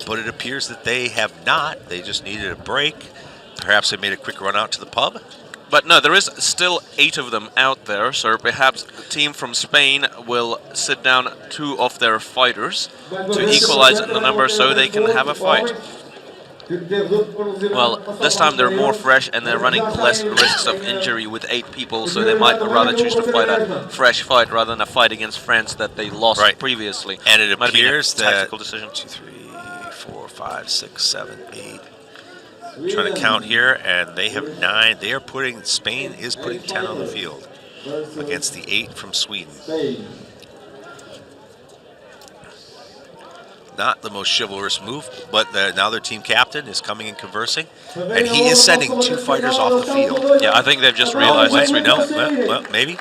but it appears that they have not. They just needed a break. Perhaps they made a quick run out to the pub. But no, there is still 8 of them out there, so perhaps the team from Spain will sit down 2 of their fighters to equalize the number so they can have a fight. Well, this time they're more fresh and they're running less risks of injury with 8 people, so they might rather choose to fight a fresh fight rather than a fight against France that they lost previously. And it appears that tactical decision. 2, 3, 4, 5, 6, 7, 8. I'm trying to count here, and they have 9. They are putting, Spain is putting 10 on the field against the 8 from Sweden. Not the most chivalrous move, but now their team captain is coming and conversing, and he is sending 2 fighters off the field. Yeah, I think they've just realized that. Well, maybe.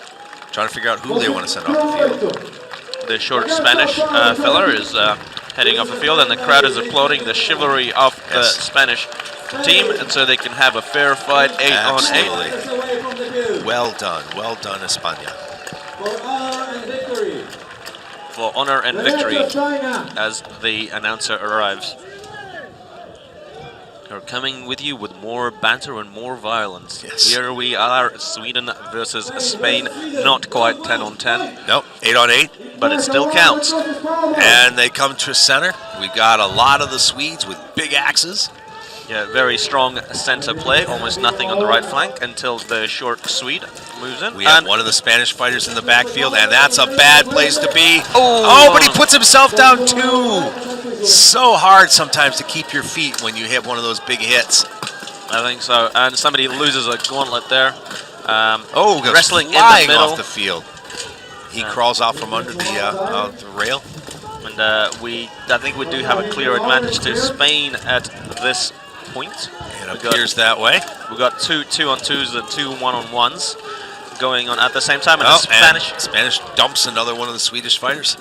Trying to figure out who they want to send off the field. The short Spanish fella is heading off the field, and the crowd is applauding the chivalry of the Spanish team, and so they can have a fair fight, 8 on 8. Well done, España. For honor and victory, as the announcer arrives. We're coming with you with more banter and more violence. Yes. Here we are, Sweden versus Spain, not quite 10 on 10. Nope, 8 on 8. But it still counts. And they come to center. We've got a lot of the Swedes with big axes. Yeah, very strong center play, almost nothing on the right flank until the short Swede moves in. We have one of the Spanish fighters in the backfield, and that's a bad place to be. Oh, but he puts himself down too. So hard sometimes to keep your feet when you hit one of those big hits. I think so, and somebody loses a gauntlet there. Wrestling in the middle. Off the field. He crawls out from under the rail. And I think we do have a clear advantage to Spain at this point. It appears that way. We got 2 2-on-2s and 2 1-on-1s going on at the same time. And Spanish dumps another one of the Swedish fighters.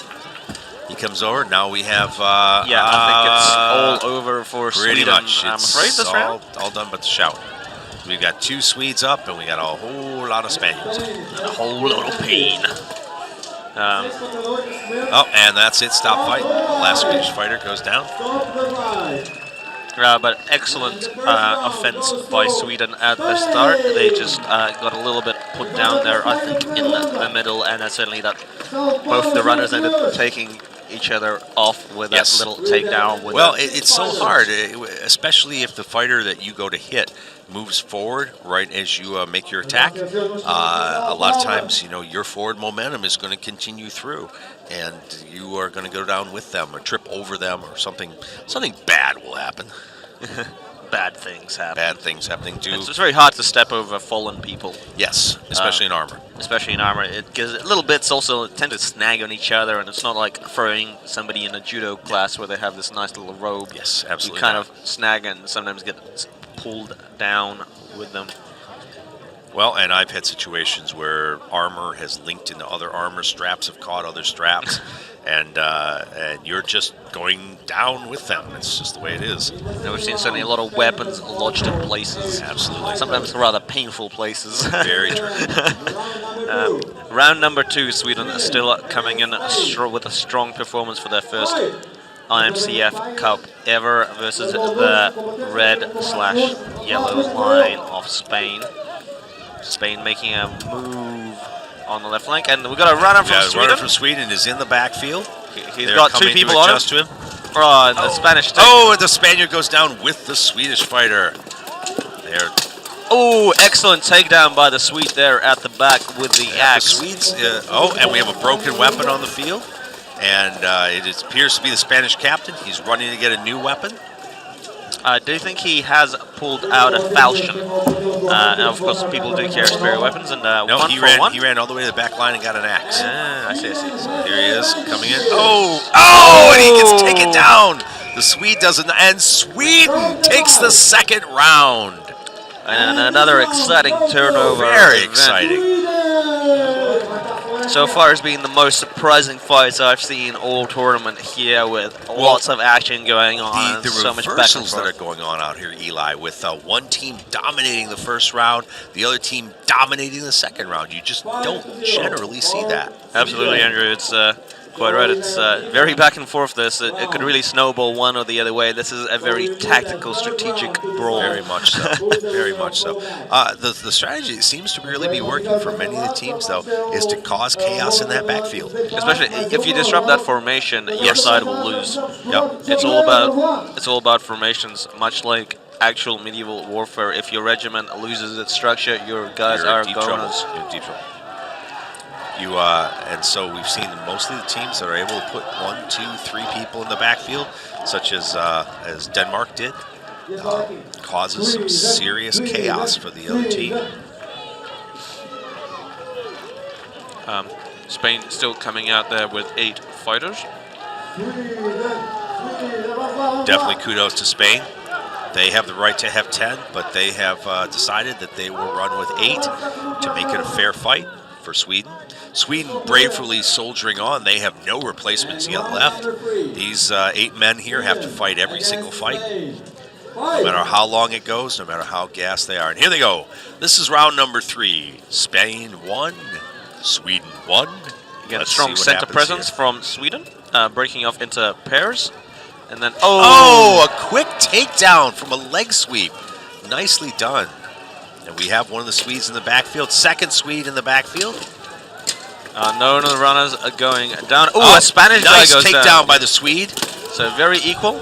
He comes over. Now we have. I think it's all over for pretty Sweden. Much. I'm afraid this round. All done but the shout. We've got 2 Swedes up, and we got a whole lot of Spaniards. And a whole lot of pain. And that's it. Stop fight. The last Swedish fighter goes down. But excellent offense by Sweden at the start. They just got a little bit put down there, I think, in the middle, and certainly that both the runners ended up taking each other off with that little takedown. It's so hard, especially if the fighter that you go to hit moves forward right as you make your attack. A lot of times, your forward momentum is going to continue through, and you are going to go down with them or trip over them, or something bad will happen. Bad things happen. Bad things happening too. It's very hard to step over fallen people. Yes, especially in armor. Especially in armor. Because little bits also tend to snag on each other, and it's not like throwing somebody in a judo class where they have this nice little robe. Yes, absolutely. You kind of snag and sometimes get pulled down with them. Well, and I've had situations where armor has linked into other armor, straps have caught other straps, and you're just going down with them. It's just the way it is. And we've seen certainly a lot of weapons lodged in places. Absolutely. Sometimes rather painful places. Very true. Round number 2, Sweden is still coming in with a strong performance for their first IMCF Cup ever versus the red/yellow line of Spain. Spain making a move on the left flank, and we got a runner from Sweden. Runner from Sweden is in the backfield. He's got 2 people on him. And the Spanish. The Spaniard goes down with the Swedish fighter. Excellent takedown by the Swede there at the back with the axe. The Swedes. And we have a broken weapon on the field, and it appears to be the Spanish captain. He's running to get a new weapon. I do think he has pulled out a falchion. And of course, people do carry spare weapons. And he ran all the way to the back line and got an axe. I see. So here he is coming in. And he gets taken down. The Swede doesn't, and Sweden takes the second round. And another exciting turnover. Very exciting. So far, it's been the most surprising fights I've seen all tournament here, with lots of action going on. The so much reversals that are going on out here, Eli, with one team dominating the first round, the other team dominating the second round. You just don't generally see that. Absolutely, Andrew. It's Quite right. It's very back and forth. This it could really snowball one or the other way. This is a very tactical, strategic brawl. Very much so. Very much so. The strategy seems to really be working for many of the teams, though, is to cause chaos in that backfield. Especially if you disrupt that formation, your side will lose. Yep. It's all about formations, much like actual medieval warfare. If your regiment loses its structure, your guys You're are in deep going. trouble. You're in deep trouble. And so we've seen mostly the teams that are able to put 1, 2, 3 people in the backfield, such as Denmark did, causes some serious chaos for the other team. Spain still coming out there with 8 fighters. Definitely kudos to Spain. They have the right to have 10, but they have decided that they will run with 8 to make it a fair fight for Sweden. Sweden bravely soldiering on. They have no replacements yet left. These 8 men here have to fight every single fight, no matter how long it goes, no matter how gassed they are. And here they go. This is round number 3. Spain 1, Sweden 1. Again, strong center presence from Sweden, breaking off into pairs. And then, a quick takedown from a leg sweep. Nicely done. And we have one of the Swedes in the backfield. Second Swede in the backfield. None of the runners are going down. Oh, a Spanish guy nice goes takedown down. by the Swede. So very equal.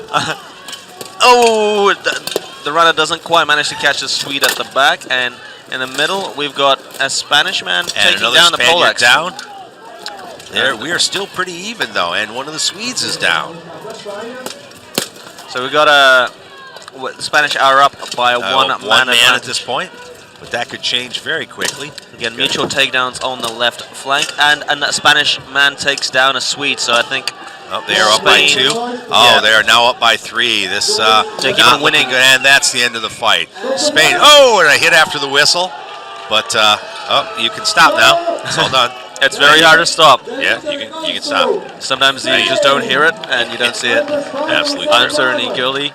The runner doesn't quite manage to catch the Swede at the back. And in the middle, we've got a Spanish man taking down the Polacks. Down. There, we are still pretty even, though, and one of the Swedes is down. So we've got the Spanish are up by a one man at this point, but that could change very quickly. Again, mutual takedowns on the left flank, and a Spanish man takes down a Swede. So I think they are up by 2. They are now up by 3. This not winning, and that's the end of the fight. Spain. And a hit after the whistle, but you can stop now. It's all done. It's very hard to stop. Yeah, you can stop. Sometimes you just don't hear it and you don't see it. Absolutely. I'm certainly guilty.